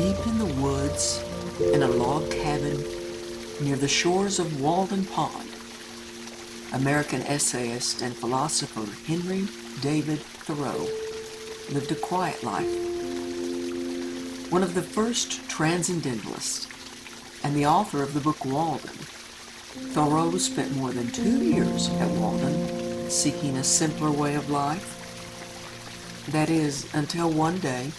Deep in the woods, in a log cabin near the shores of Walden Pond, American essayist and philosopher Henry David Thoreau lived a quiet life. One of the first transcendentalists and the author of the book Walden, Thoreau spent more than 2 years at Walden seeking a simpler way of life. That is, until one day,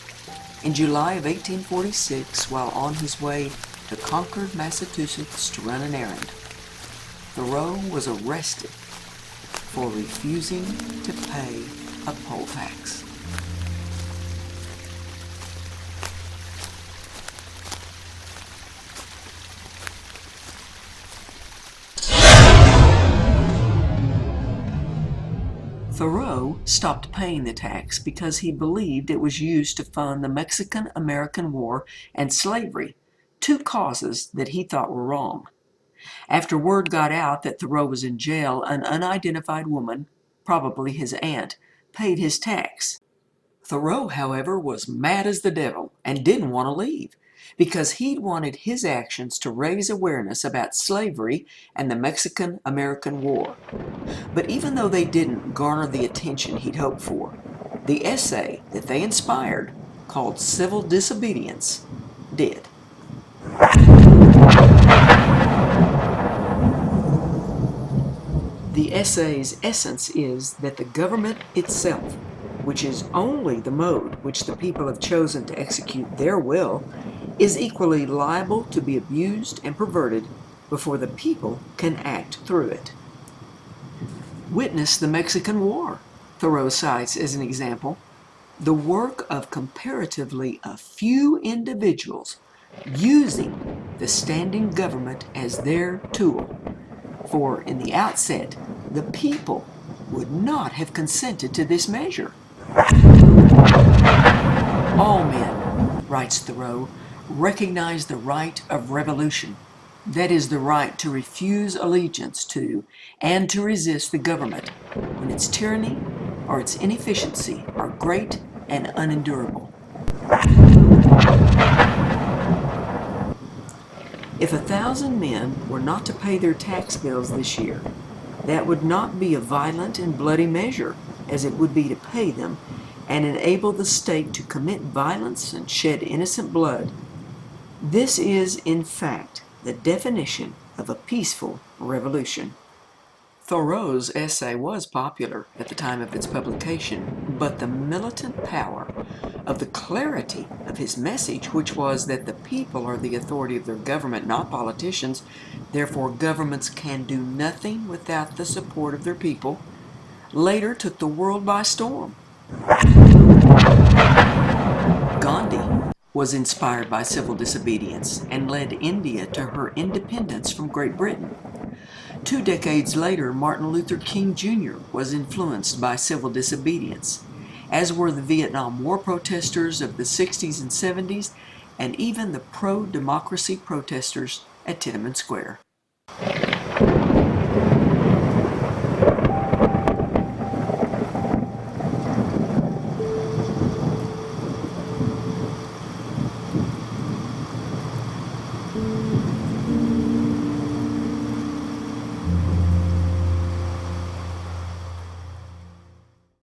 in July of 1846, while on his way to Concord, Massachusetts to run an errand, Thoreau was arrested for refusing to pay a poll tax. Thoreau stopped paying the tax because he believed it was used to fund the Mexican-American War and slavery, two causes that he thought were wrong. After word got out that Thoreau was in jail, an unidentified woman, probably his aunt, paid his tax. Thoreau, however, was mad as the devil and didn't want to leave because he'd wanted his actions to raise awareness about slavery and the Mexican-American War. But even though they didn't garner the attention he'd hoped for, the essay that they inspired, called Civil Disobedience, did. The essay's essence is that the government itself, which is only the mode which the people have chosen to execute their will, is equally liable to be abused and perverted before the people can act through it. Witness the Mexican War, Thoreau cites as an example, the work of comparatively a few individuals using the standing government as their tool. For in the outset, the people would not have consented to this measure. All men, writes Thoreau, recognize the right of revolution. That is the right to refuse allegiance to and to resist the government when its tyranny or its inefficiency are great and unendurable. If 1,000 men were not to pay their tax bills this year, that would not be a violent and bloody measure as it would be to pay them and enable the state to commit violence and shed innocent blood. This is, in fact, the definition of a peaceful revolution. Thoreau's essay was popular at the time of its publication, but the militant power of the clarity of his message, which was that the people are the authority of their government, not politicians, therefore governments can do nothing without the support of their people, later took the world by storm. Gandhi was inspired by civil disobedience and led India to her independence from Great Britain. 2 decades later, Martin Luther King Jr. was influenced by civil disobedience, as were the Vietnam War protesters of the 60s and 70s, and even the pro-democracy protesters at Tiananmen Square.